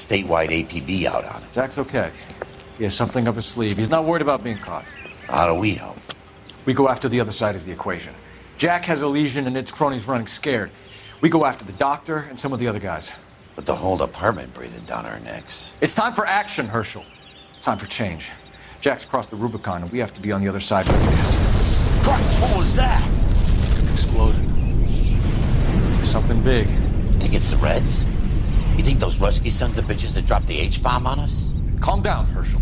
statewide APB out on him. Jack's okay. He has something up his sleeve. He's not worried about being caught. How do we help? We go after the other side of the equation. Jack has a lesion and its cronies running scared. We go after the doctor and some of the other guys. With the whole department breathing down our necks. It's time for action, Herschel. It's time for change. Jack's crossed the Rubicon and we have to be on the other side with him. Christ, what was that? Explosion. Something big. You think it's the Reds? You think those Rusky sons of bitches that dropped the H-bomb on us? Calm down, Herschel.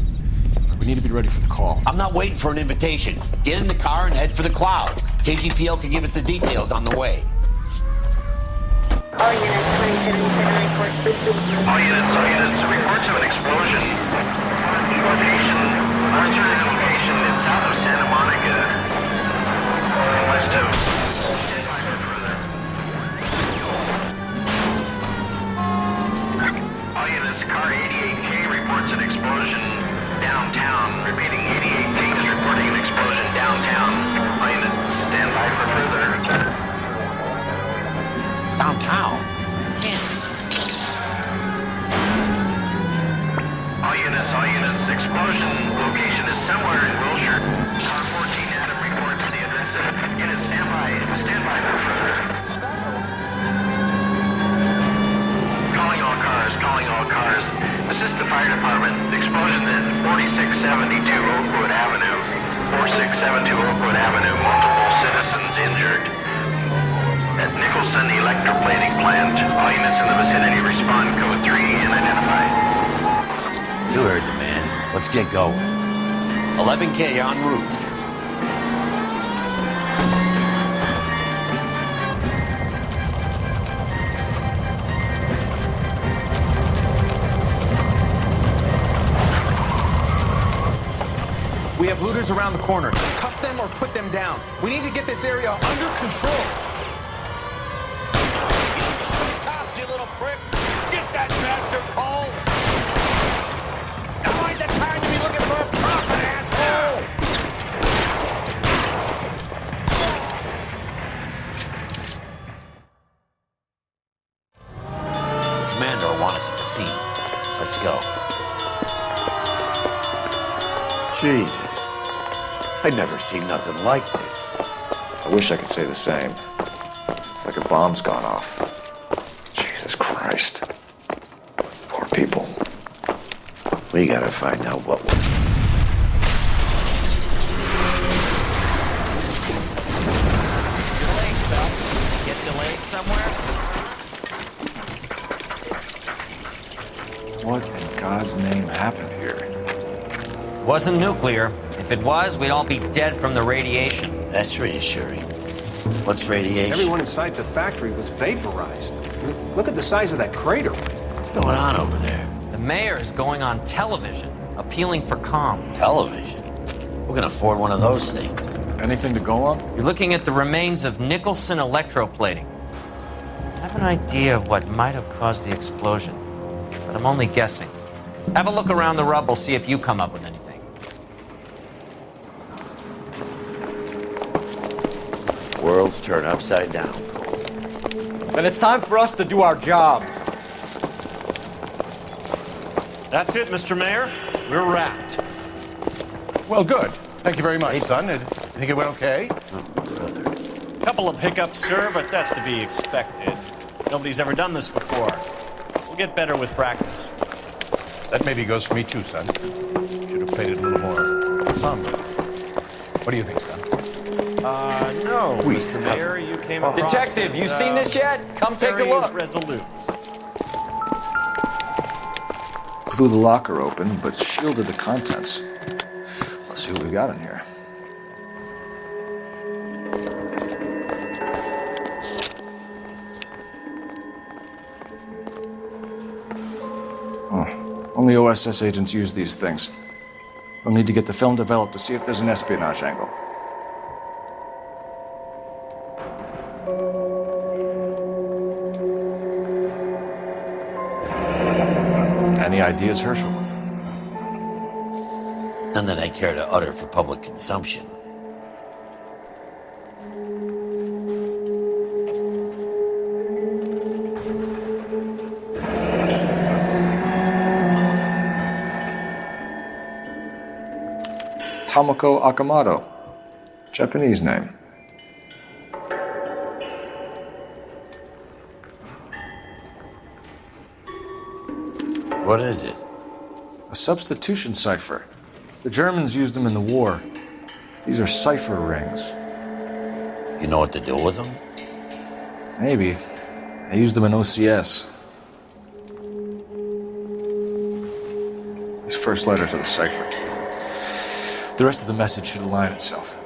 We need to be ready for the call. I'm not waiting for an invitation. Get in the car and head for the cloud. KGPL can give us the details on the way. All units, 2077 report. All units, reports of an explosion. Alternative location is south of Santa Monica. West of... All units, car 88K reports an explosion downtown. Repeating, 88K is reporting an explosion downtown. All units, stand by for further. Downtown? All units, explosion location is somewhere in Wilshire. Car 14 Adam reports the address of unit standby for further. Calling all cars. Assist the fire department. The explosion at 4672 Oakwood Avenue. 4672 Oakwood Avenue. Multiple citizens injured. AtNicholson electroplating plant. All units in the vicinity respond code 3 and identify. You heard the man. Let's get going. 11K en route. We have looters around the corner. Cuff them or put them down. We need to get this area under control. Cops, you little prick! Get that bastard, Cole! Now's the time to be looking for a profit, asshole! Commander wants us at the scene. Let's go. Jesus. I'd never seen nothing like this. I wish I could say the same. It's like a bomb's gone off. Jesus Christ. Poor people. We gotta find out what we're... Delayed stuff. Get delayed somewhere? What in God's name happened here? Wasn't nuclear. If it was, we'd all be dead from the radiation. That's reassuring. What's radiation? Everyone inside the factory was vaporized. Look at the size of that crater. What's going on over there? The mayor's going on television, appealing for calm. Television? Who can afford one of those things? Anything to go on? You're looking at the remains ofNicholson electroplating. I have an idea of what might have caused the explosion, but I'm only guessing. Have a look around the rubble, see if you come up with anything. Worlds turn upside down. Then it's time for us to do our jobs. That's it, Mr. Mayor. We're wrapped. Well, good. Thank you very much, son. I think it went okay. Couple of hiccups, sir, but that's to be expected. Nobody's ever done this before. We'll get better with practice. That maybe goes for me too, son. Should have played it a little more somber. What do you think, son? No, Mr. Mayor, you came across Detective, you seen this yet? Come take a very look. resolute. Blew the locker open, but shielded the contents. Let's see what we got in here. Oh, only OSS agents use these things. We'll need to get the film developed to see if there's an espionage angle. Any ideas, Herschel? None that I care to utter for public consumption. Tomoko Akamoto. Japanese name. What is it? A substitution cipher. The Germans used them in the war. These are cipher rings. You know what to do with them? Maybe. I used them in OCS. His first letter to the cipher. The rest of the message should align itself.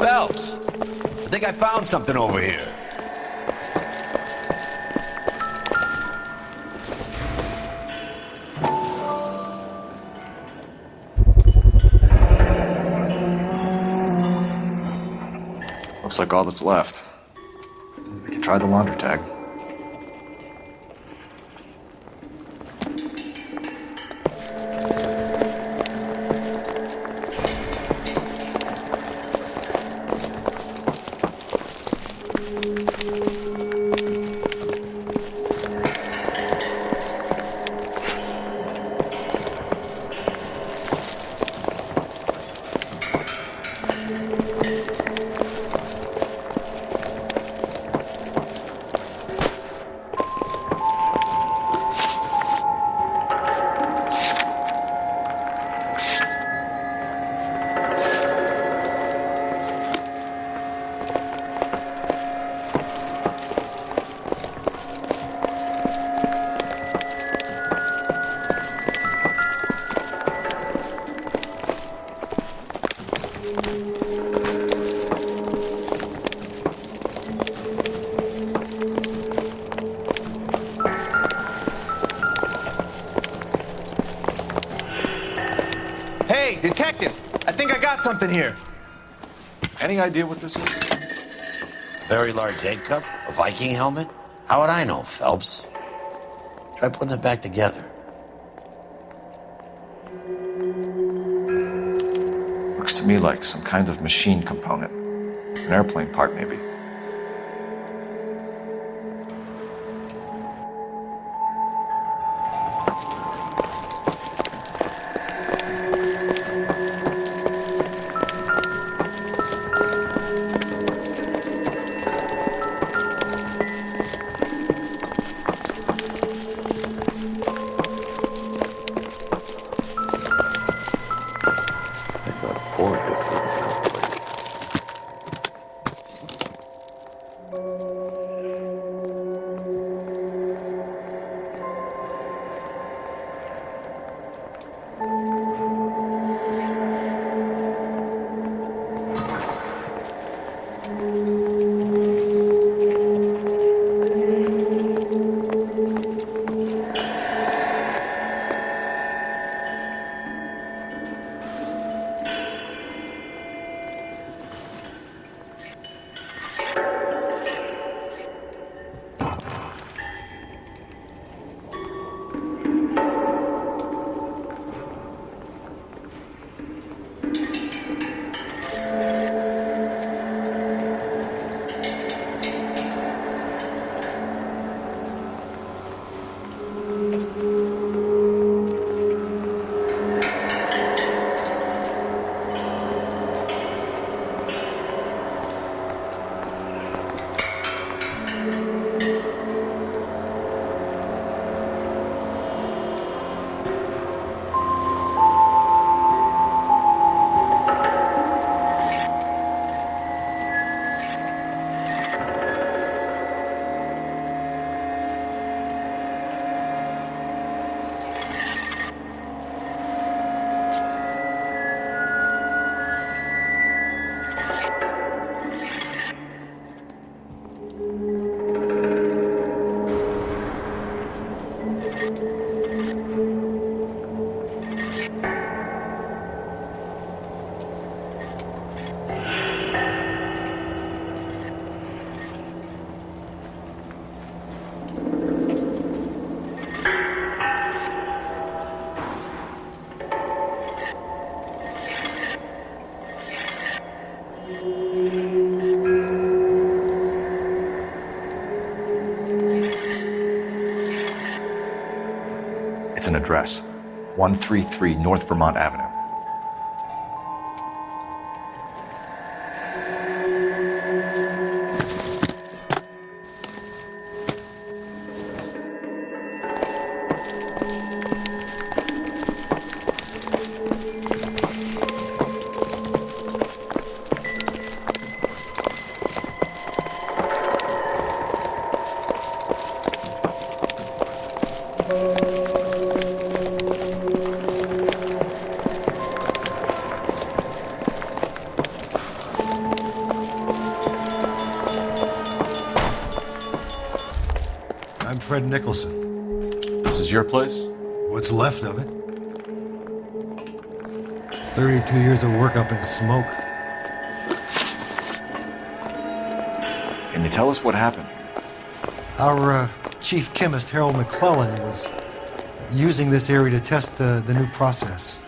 Phelps, I think I found something over here. Looks like all that's left. We can try the laundry tag. Hey, detective! I think I got something here. Any idea what this is? Very large egg cup? A Viking helmet? How would I know, Phelps? Try putting it back together. Looks to me like some kind of machine component. An airplane part, maybe. It's an address. 133 North Vermont Avenue. I'm Fred Nicholson. This is your place? What's left of it? 32 years of work up in smoke. Can you tell us what happened? Our chief chemist, Harold McClellan, was using this area to test the new process.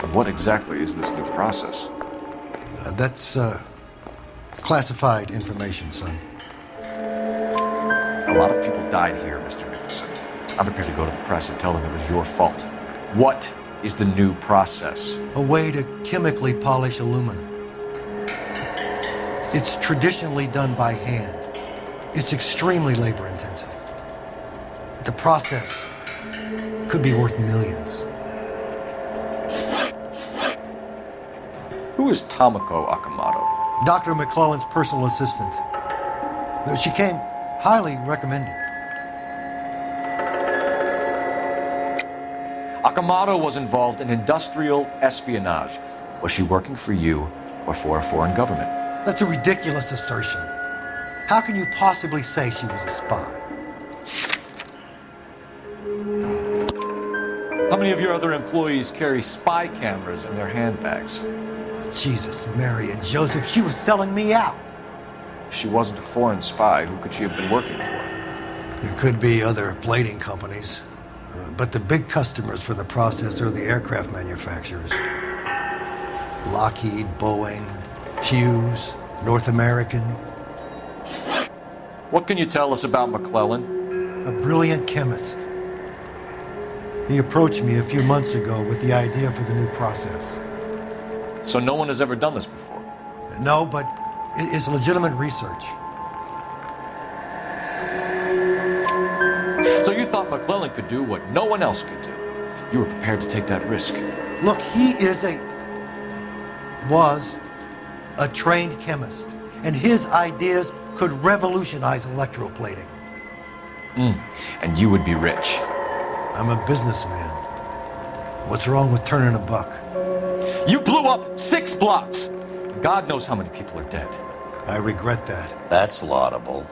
And what exactly is this new process? That's classified information, son. A lot of people died here, Mr. Nicholson. I'm prepared to go to the press and tell them it was your fault. What is the new process? A way to chemically polish aluminum. It's traditionally done by hand. It's extremely labor intensive. The process could be worth millions. Who is Tomoko Akamoto? Dr. McClellan's personal assistant. She came highly recommended. Akamoto was involved in industrial espionage. Was she working for you or for a foreign government? That's a ridiculous assertion. How can you possibly say she was a spy? How many of your other employees carry spy cameras in their handbags? Jesus, Mary, and Joseph, she was selling me out. If she wasn't a foreign spy, who could she have been working for? There could be other plating companies, but the big customers for the process are the aircraft manufacturers. Lockheed, Boeing, Hughes, North American. What can you tell us about McClellan? A brilliant chemist. He approached me a few months ago with the idea for the new process. So no one has ever done this before? No, but it's legitimate research. So you thought McClellan could do what no one else could do? You were prepared to take that risk? Look, he was a trained chemist, and his ideas could revolutionize electroplating. And you would be rich. I'm a businessman. What's wrong with turning a buck? You blew up 6 blocks! God knows how many people are dead. I regret that. That's laudable.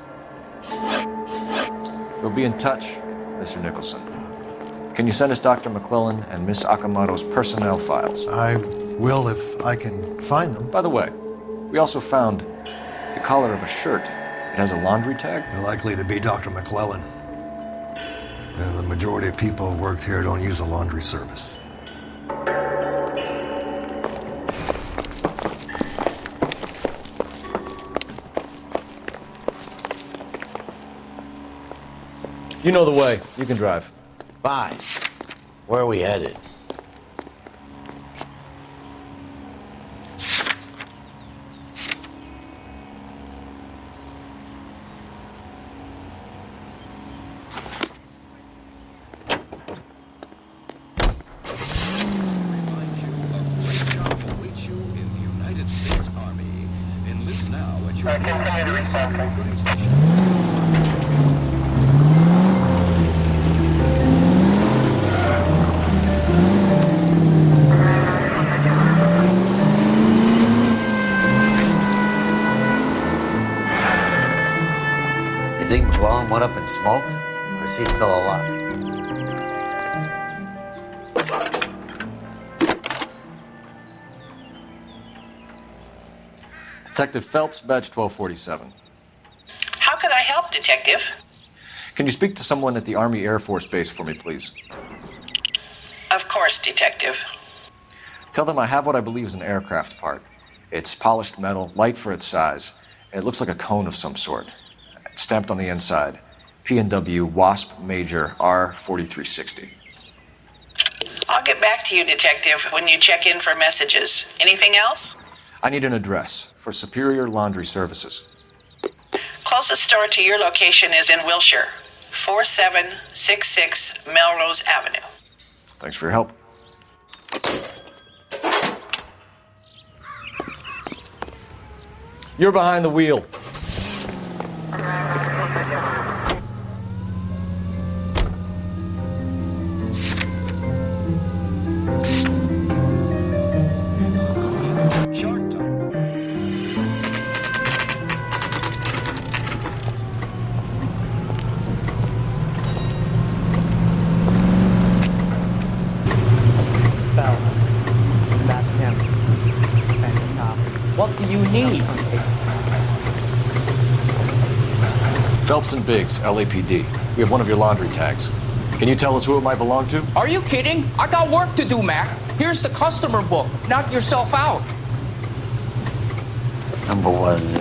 We'll be in touch, Mr. Nicholson. Can you send us Dr. McClellan and Miss Akamoto's personnel files? I will if I can find them. By the way, we also found the collar of a shirt. It has a laundry tag. They're likely to be Dr. McClellan. The majority of people who worked here don't use a laundry service. You know the way. You can drive. Fine. Where are we headed? You think McClellan went up in smoke? Or is he still alive? Detective Phelps, badge 1247. How can I help, Detective? Can you speak to someone at the Army Air Force Base for me, please? Of course, Detective. Tell them I have what I believe is an aircraft part. It's polished metal, light for its size, and it looks like a cone of some sort. It's stamped on the inside. P&W Wasp Major R4360. I'll get back to you, Detective, when you check in for messages. Anything else? I need an address for Superior Laundry Services. Closest store to your location is in Wilshire, 4766 Melrose Avenue. Thanks for your help. You're behind the wheel. That's him. What do you need? Phelps and Biggs, LAPD. We have one of your laundry tags. Can you tell us who it might belong to? Are you kidding? I got work to do, Mac. Here's the customer book. Knock yourself out. Number was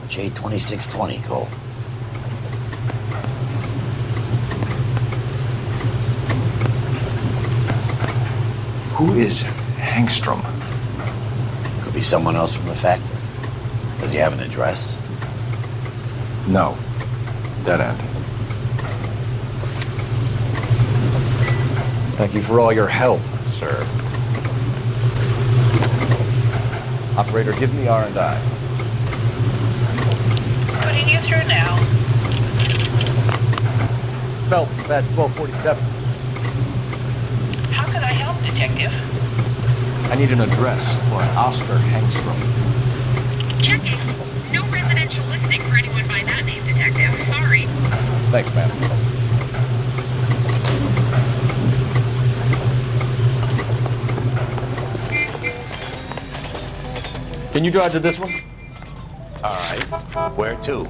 J2620, Cole. Who is Hangstrom? Could be someone else from the factory. Does he have an address? No. Dead end. Thank you for all your help, sir. Operator, give me R&I. Putting you through now. Phelps, badge 1247. How can I help, Detective? I need an address for an Oscar Hangstrom. Checking. No residential listing for anyone by that name, Detective. Sorry. Thanks, ma'am. Can you drive to this one? All right. Where to?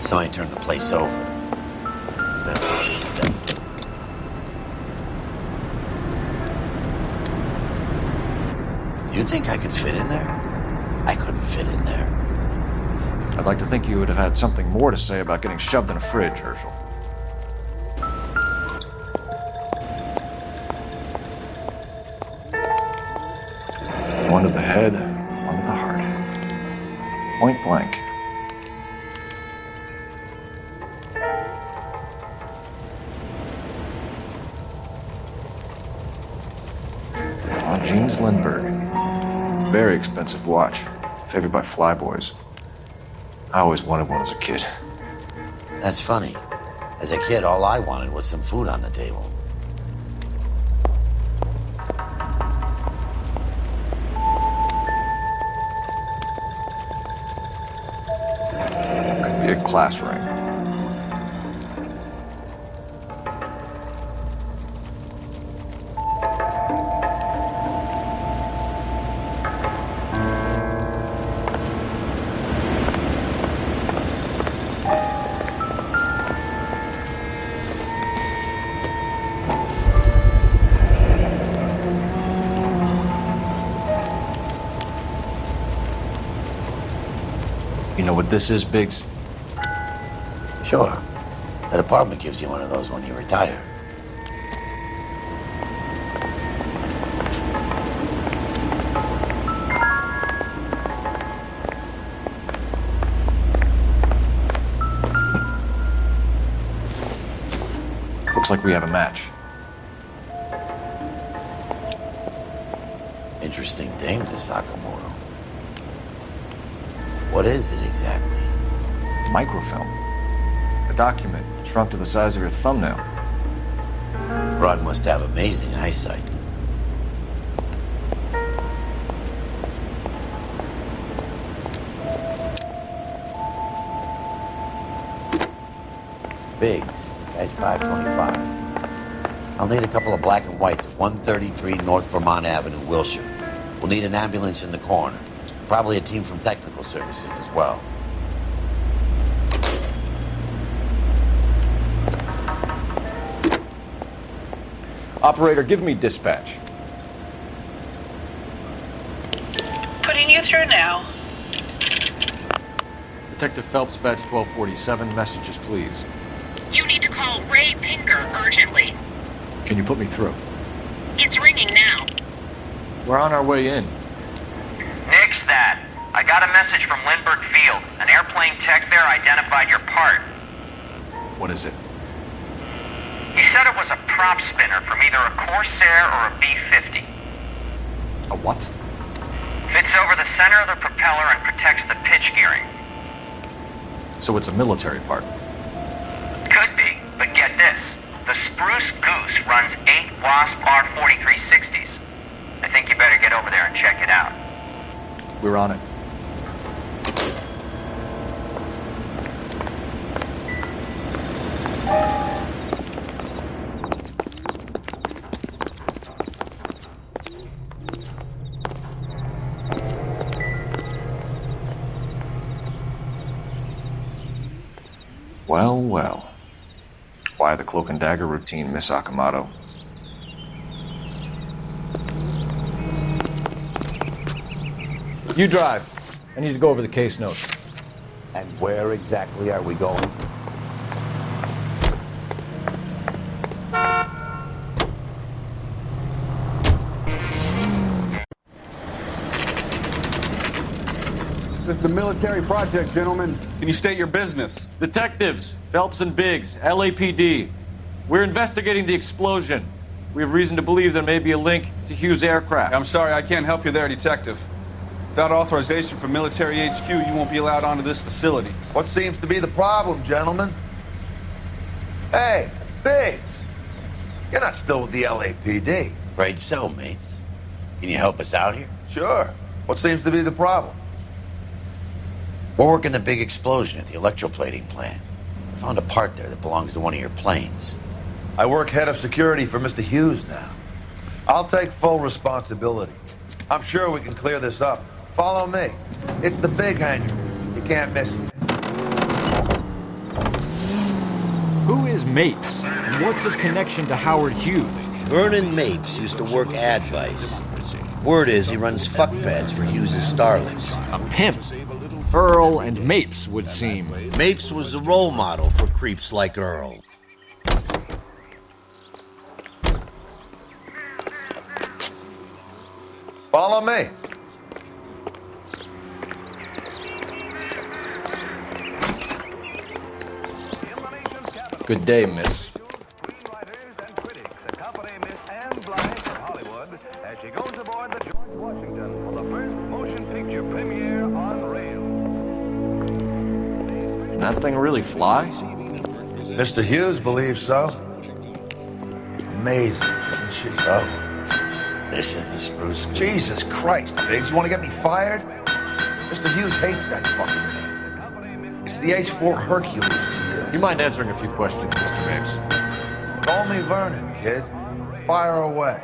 Somebody turned the place over. Better watch his step. Do you think I could fit in there? I couldn't fit in there. I'd like to think you would have had something more to say about getting shoved in a fridge, Herschel. One to the head, one to the heart. Point blank. James Lindbergh. Very expensive watch. Favored by flyboys. I always wanted one as a kid. That's funny. As a kid, all I wanted was some food on the table. Could be a class ring. You know what this is, Biggs? Sure. That apartment gives you one of those when you retire. Looks like we have a match. Interesting dame, this Sakamoto. What is it exactly? Microfilm. A document shrunk to the size of your thumbnail. Broad must have amazing eyesight. Biggs, badge 525. I'll need a couple of black and whites at 133 North Vermont Avenue, Wilshire. We'll need an ambulance in the corner. Probably a team from technical services as well. Operator, give me dispatch. Putting you through now. Detective Phelps, badge 1247. Messages, please. You need to call Ray Pinker urgently. Can you put me through? It's ringing now. We're on our way in. Nix that. I got a message from Lindbergh Field. An airplane tech there identified your part. What is it? He said it was a prop spinner from either a Corsair or a B-50. A what? Fits over the center of the propeller and protects the pitch gearing. So it's a military part. Could be, but get this. The Spruce Goose runs 8 Wasp R-4360s. I think you better get over there and check it out. We're on it. Well, well. Why the cloak and dagger routine, Miss Akamoto? You drive. I need to go over the case notes. And where exactly are we going? This is a military project, gentlemen. Can you state your business? Detectives, Phelps and Biggs, LAPD. We're investigating the explosion. We have reason to believe there may be a link to Hughes' aircraft. I'm sorry, I can't help you there, Detective. Without authorization from military HQ, you won't be allowed onto this facility. What seems to be the problem, gentlemen? Hey, Biggs, you're not still with the LAPD. Afraid so, mates. Can you help us out here? Sure. What seems to be the problem? We're working the big explosion at the electroplating plant. I found a part there that belongs to one of your planes. I work head of security for Mr. Hughes now. I'll take full responsibility. I'm sure we can clear this up. Follow me. It's the big hangar. You can't miss it. Who is Mapes? And what's his connection to Howard Hughes? Vernon Mapes used to work Advice. Word is he runs fuck beds for Hughes' starlets. A pimp. Earl and Mapes would seem. Mapes was the role model for creeps like Earl. Follow me. Good day, miss. That thing really fly? Mr. Hughes believes so. Amazing, isn't she? Oh, this is the Spruce Goose. Jesus Christ, Biggs, you want to get me fired? Mr. Hughes hates that fucking thing. It's the H-4 Hercules to you. You mind answering a few questions, Mr. Mapes? Call me Vernon, kid. Fire away.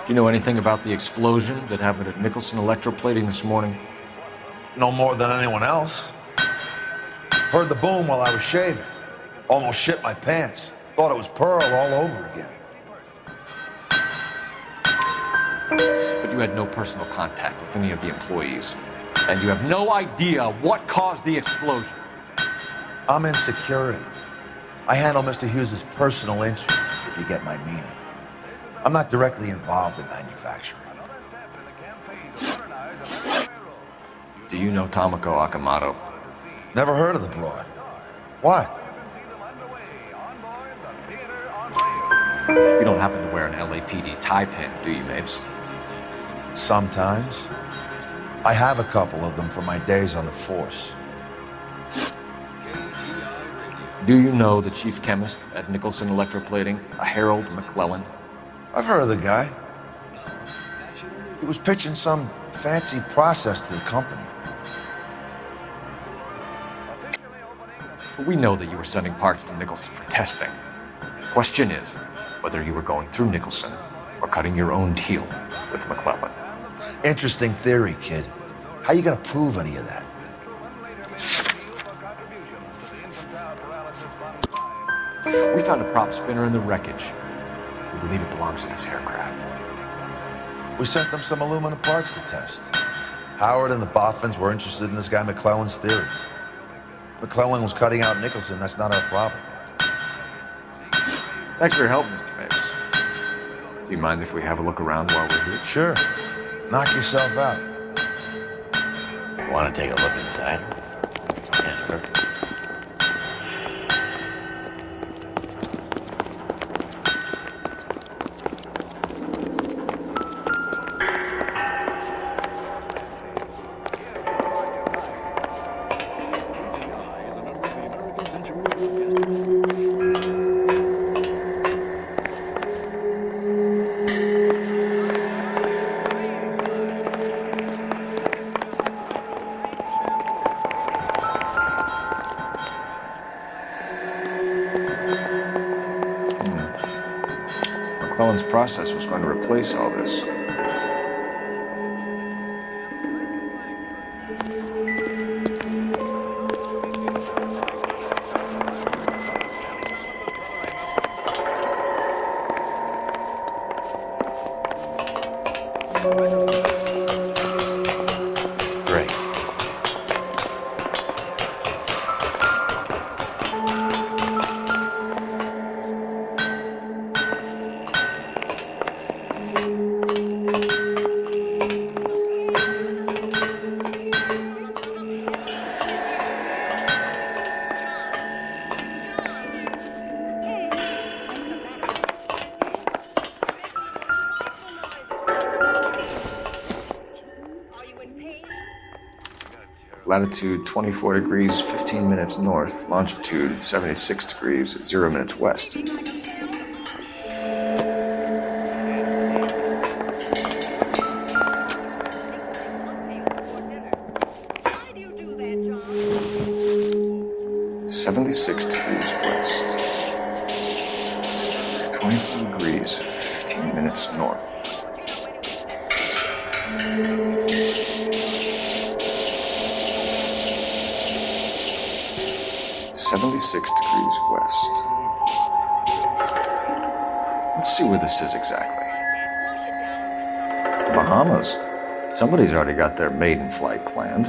Do you know anything about the explosion that happened atNicholson Electroplating this morning? No more than anyone else. Heard the boom while I was shaving. Almost shit my pants. Thought it was Pearl all over again. But you had no personal contact with any of the employees. And you have no idea what caused the explosion. I'm in security. I handle Mr. Hughes' personal interests, if you get my meaning. I'm not directly involved in manufacturing. Do you know Tomoko Akamoto? Never heard of the broad. Why? You don't happen to wear an LAPD tie pin, do you, Mapes? Sometimes. I have a couple of them from my days on the force. Do you know the chief chemist at Nicholson Electroplating, a Harold McClellan? I've heard of the guy. He was pitching some fancy process to the company. But we know that you were sending parts to Nicholson for testing. The question is whether you were going through Nicholson or cutting your own deal with McClellan. Interesting theory, kid. How you gonna prove any of that? We found a prop spinner in the wreckage. We believe it belongs to this aircraft. We sent them some aluminum parts to test. Howard and the Boffins were interested in this guy McClellan's theories. McClellan was cutting out Nicholson. That's not our problem. Thanks for your help, Mr. Mapes. Do you mind if we have a look around while we're here? Sure. Knock yourself out. Want to take a look inside? Can't hurt. McClellan's process was going to replace all this. Great. Latitude 24 degrees, 15 minutes north. Longitude 76 degrees, 0 minutes west. "76 degrees west, 24 degrees, 15 minutes north." 76 degrees west. Let's see where this is exactly. Bahamas. Somebody's already got their maiden flight planned.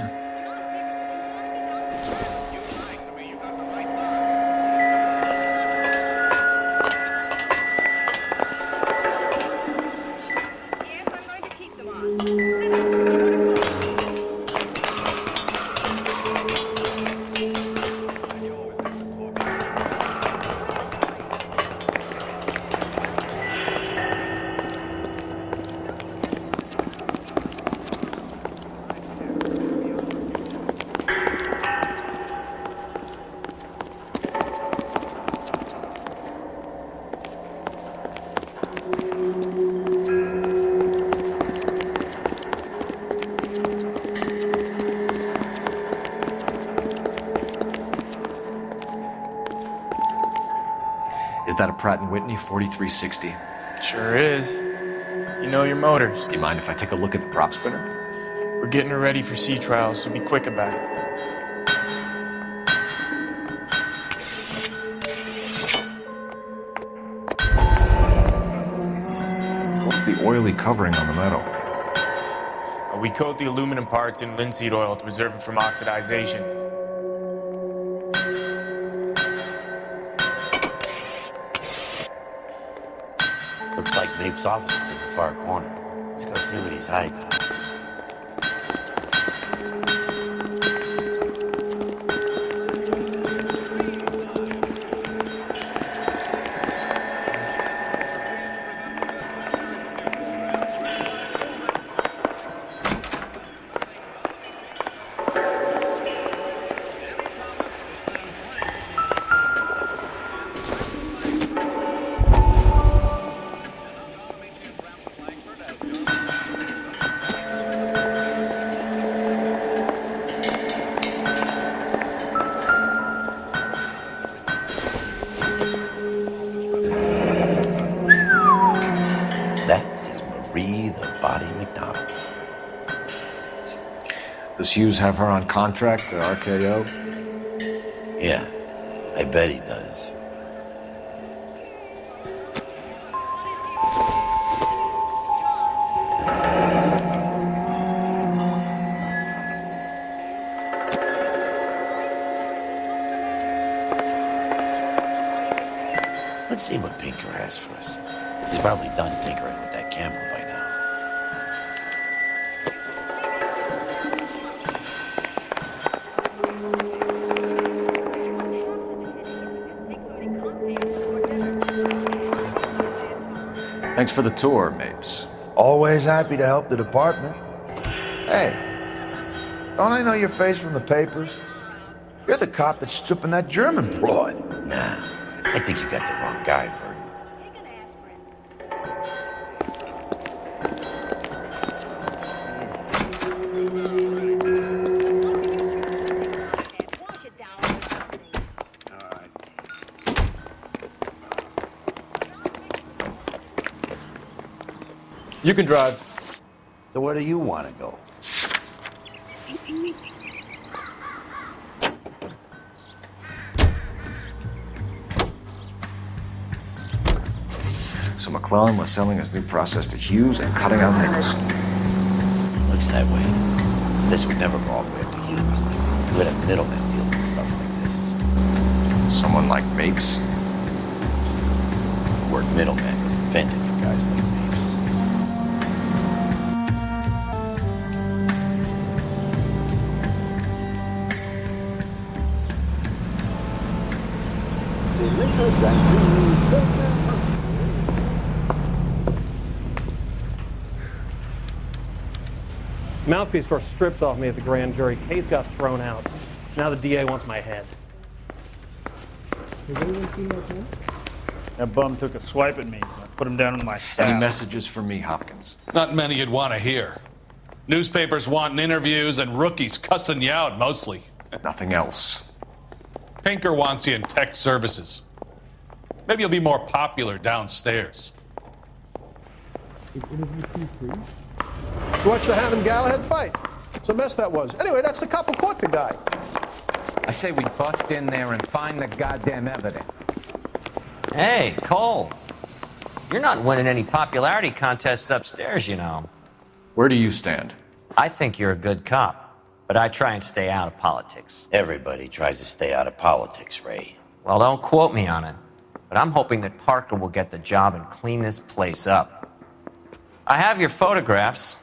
Is that a Pratt & Whitney 4360? Sure is. You know your motors. Do you mind if I take a look at the prop spinner? We're getting her ready for sea trials, so be quick about it. What's the oily covering on the metal? We coat the aluminum parts in linseed oil to preserve it from oxidization. Looks like Mapes' office is in the far corner. Let's go see what he's hiding. Marie the Body McDonald. Does Hughes have her on contract to RKO? Yeah, I bet he does. Let's see what Pinker has for us. He's probably done tinkering with that camera by now. Thanks for the tour, Mapes. Always happy to help the department. Hey, don't I know your face from the papers? You're the cop that's stripping that German broad. Nah, I think you got the wrong guy, Vern. You can drive. So where do you want to go? So McClellan was selling his new process to Hughes and cutting out Nicholson. Looks that way. This would never go all the way up to Hughes. You would have middlemen deal with stuff like this. Someone like Mapes? The word middleman was invented for guys like Mapes. Mouthpiece tore strips off me at the grand jury. Case got thrown out. Now the DA wants my head. That bum took a swipe at me. I put him down in my cell. Any messages for me, Hopkins? Not many you'd want to hear. Newspapers wanting interviews and rookies cussing you out mostly. Nothing else. Pinker wants you in tech services. Maybe you'll be more popular downstairs. You watched the Ham and Galahad fight. It's a mess that was. Anyway, that's the cop who caught the guy. I say we bust in there and find the goddamn evidence. Hey, Cole. You're not winning any popularity contests upstairs, you know. Where do you stand? I think you're a good cop, but I try and stay out of politics. Everybody tries to stay out of politics, Ray. Well, don't quote me on it, but I'm hoping that Parker will get the job and clean this place up. I have your photographs.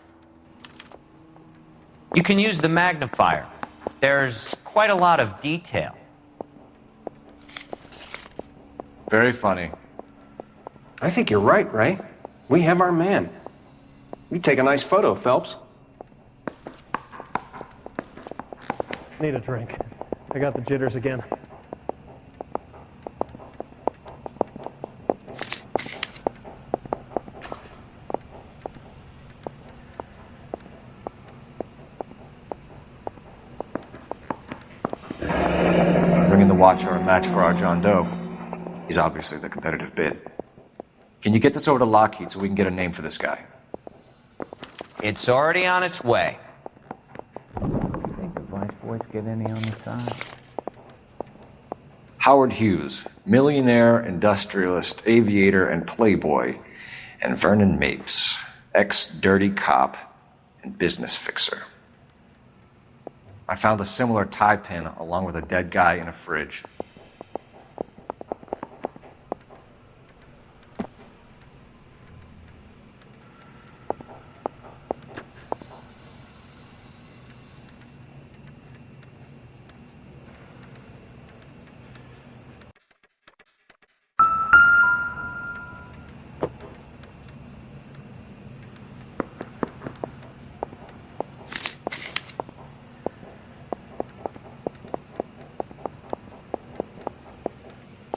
You can use the magnifier. There's quite a lot of detail. Very funny. I think you're right, Ray. We have our man. You take a nice photo, Phelps. Need a drink. I got the jitters again. Bringing the Watcher a match for our John Doe. He's obviously the competitive bid. Can you get this over to Lockheed so we can get a name for this guy? It's already on its way. You think the Vice Boys get any on the side? Howard Hughes, millionaire, industrialist, aviator, and playboy, and Vernon Mapes, ex-dirty cop and business fixer. I found a similar tie pin along with a dead guy in a fridge.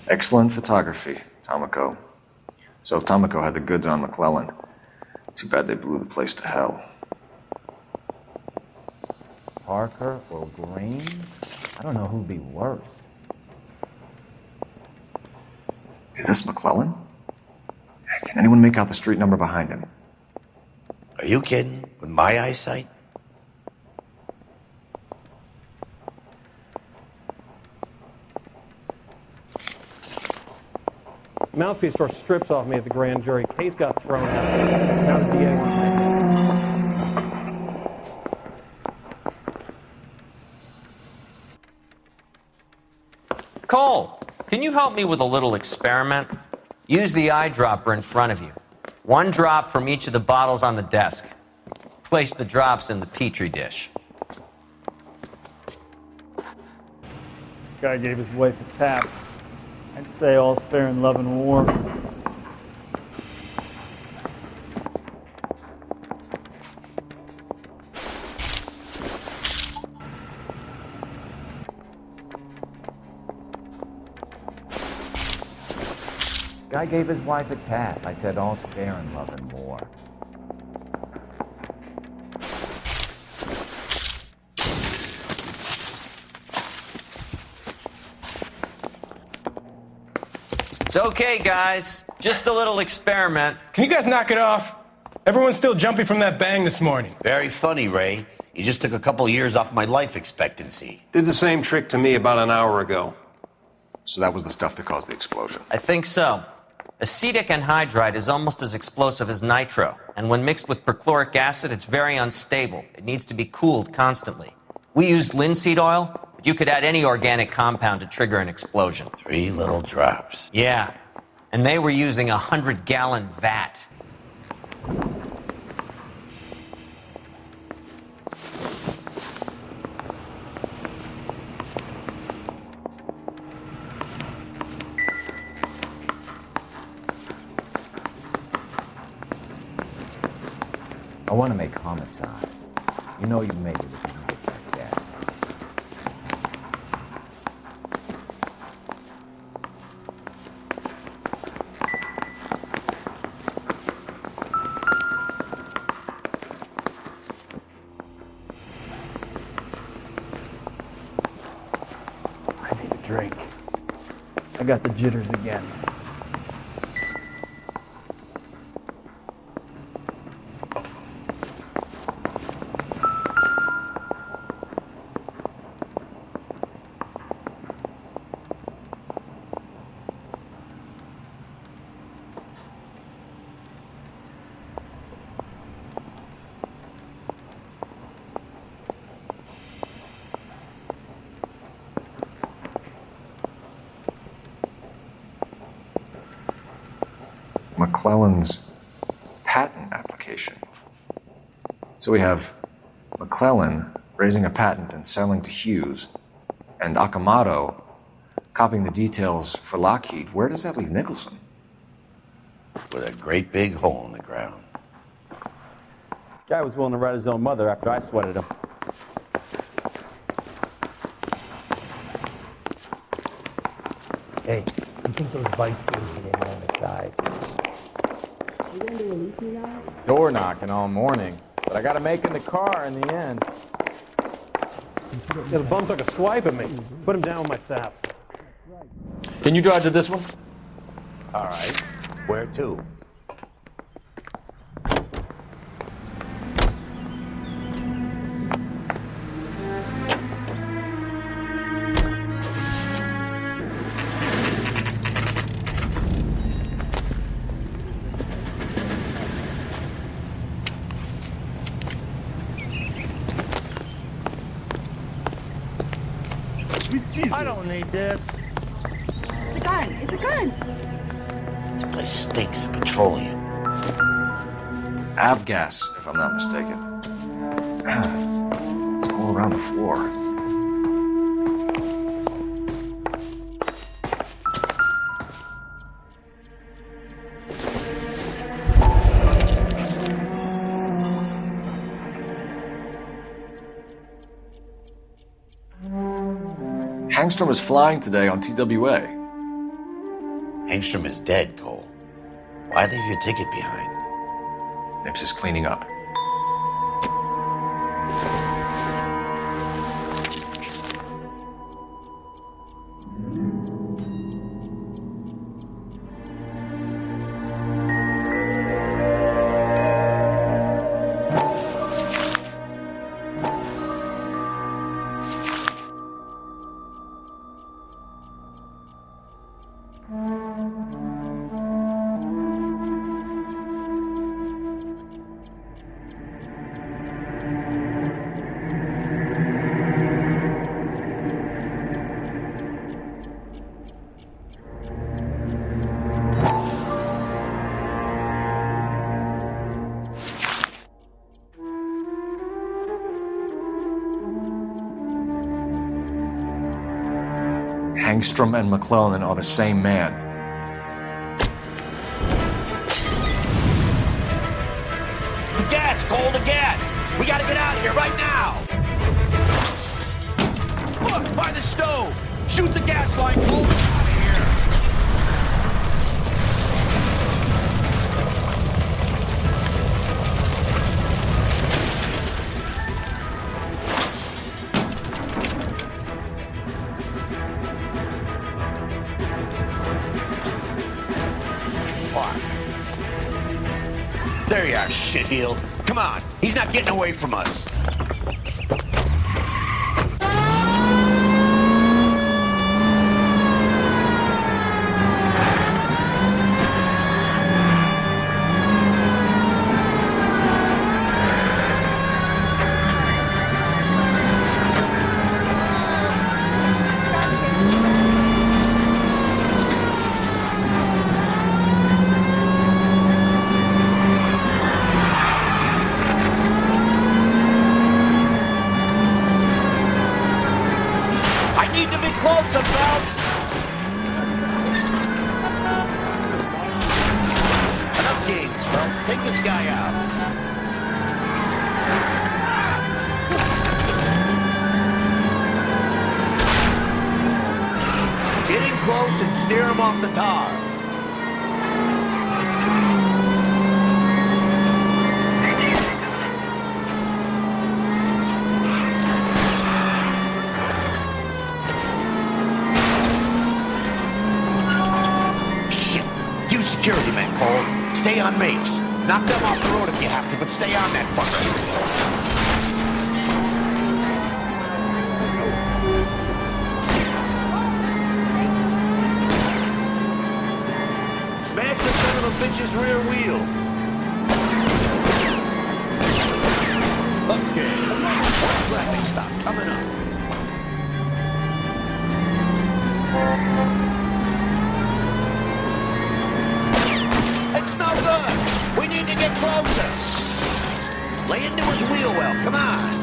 Excellent photography, Tomoko. So if Tomoko had the goods on McClellan, too bad they blew the place to hell. Parker or Green? I don't know who'd be worse. Is this McClellan? Can anyone make out the street number behind him? Are you kidding? With my eyesight? Mouthpiece tore strips off me at the grand jury. Case got thrown out. Now the DA wants my head. Cole, can you help me with a little experiment? Use the eyedropper in front of you. 1 drop from each of the bottles on the desk. Place the drops in the petri dish. Guy gave his wife a tap. I'd say all's fair in love and war. Guy gave his wife a tap. I said all's fair in love and war. It's okay, guys. Just a little experiment. Can you guys knock it off? Everyone's still jumping from that bang this morning. Very funny, Ray. You just took a couple years off my life expectancy. Did the same trick to me about an hour ago. So that was the stuff that caused the explosion. I think so. Acetic anhydride is almost as explosive as nitro, and when mixed with perchloric acid, it's very unstable. It needs to be cooled constantly. We used linseed oil, but you could add any organic compound to trigger an explosion. 3 little drops. Yeah, and they were using a 100-gallon vat. I want to make homicide. You know you made it if you can get that gas. I need a drink. I got the jitters again. McClellan's patent application. So we have McClellan raising a patent and selling to Hughes, and Akamoto copying the details for Lockheed. Where does that leave Nicholson? With a great big hole in the ground. This guy was willing to write his own mother after I sweated him. Hey, you think those bikes can get on the side? You gonna do a leaky guys? Door knocking all morning, but I gotta make it in the car in the end. Yeah, the bum took a swipe at me. Put him down with my sap. Can you drive to this one? All right. Where to? I don't need this. It's a gun. It's a gun. This place stinks of petroleum. Avgas, if I'm not mistaken. It's all around the floor. Hangstrom is flying today on TWA. Hangstrom is dead, Cole. Why leave your ticket behind? Nips is cleaning up. Angstrom and McClellan are the same man. The gas, Cole, the gas! We gotta get out of here right now! Look, by the stove! Shoot the gas line, Cole! Get out of here! There you are, shitheel. Come on, he's not getting away from us. Closer, Phelps! Enough games, Phelps. Take this guy out. Get in close and steer him off the tar. Security men, Cole. Stay on Mapes. Knock them off the road if you have to, but stay on that fucker. Smash the son of a bitch's rear wheels. Okay. Traffic stop coming up. It's no good. We need to get closer. Lay into his wheel well. Come on.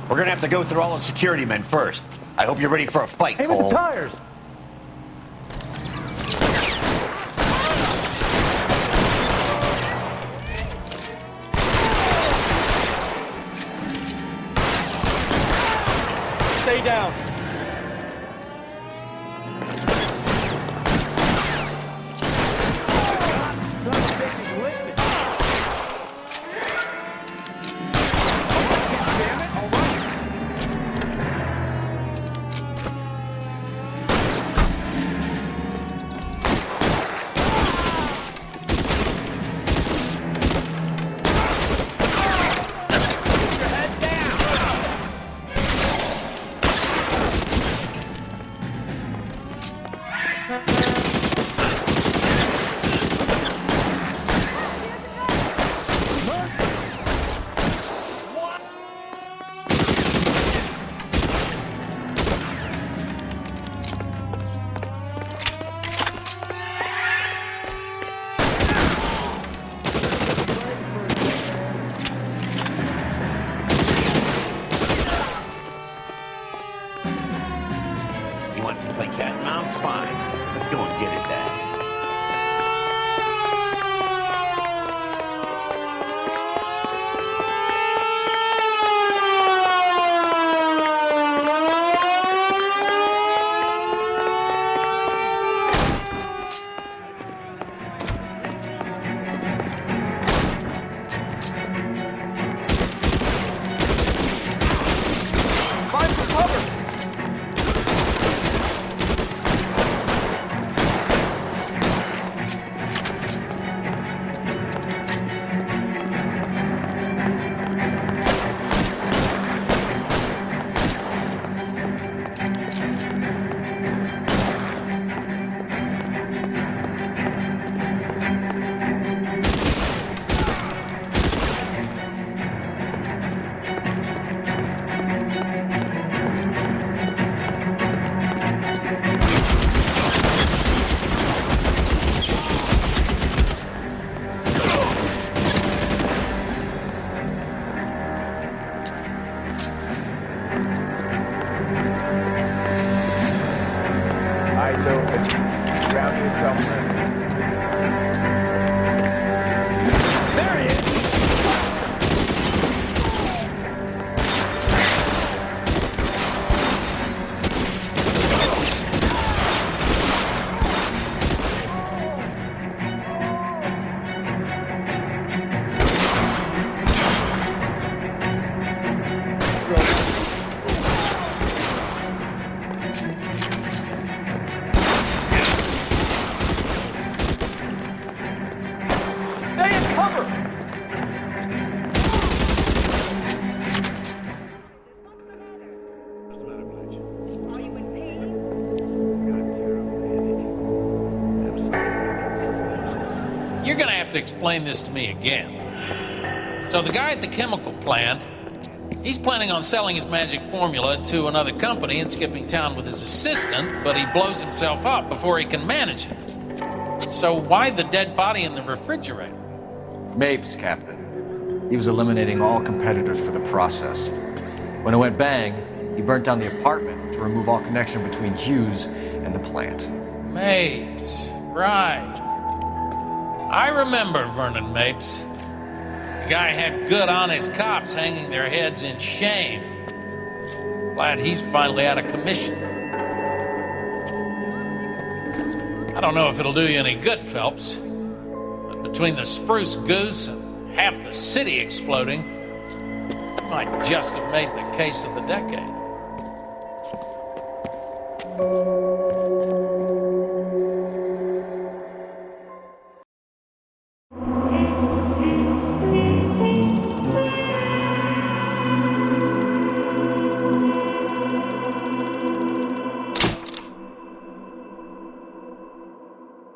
We're gonna have to go through all the security men first. I hope you're ready for a fight, Aim Cole. at the tires. Stay down. Son of a bitch is lit. He wants to play cat and mouse? Fine. Let's go and get his ass. Find some cover. Eyes open. Ground yourself in. There he is! Stay in cover! You're gonna have to explain this to me again. So the guy at the chemical plant, he's planning on selling his magic formula to another company and skipping town with his assistant, but he blows himself up before he can manage it. So why the dead body in the refrigerator? Mapes, Captain. He was eliminating all competitors for the process. When it went bang, he burnt down the apartment to remove all connection between Hughes and the plant. Mapes, right. I remember Vernon Mapes. The guy had good, honest cops hanging their heads in shame. Glad he's finally out of commission. I don't know if it'll do you any good, Phelps, but between the spruce goose and half the city exploding, you might just have made the case of the decade.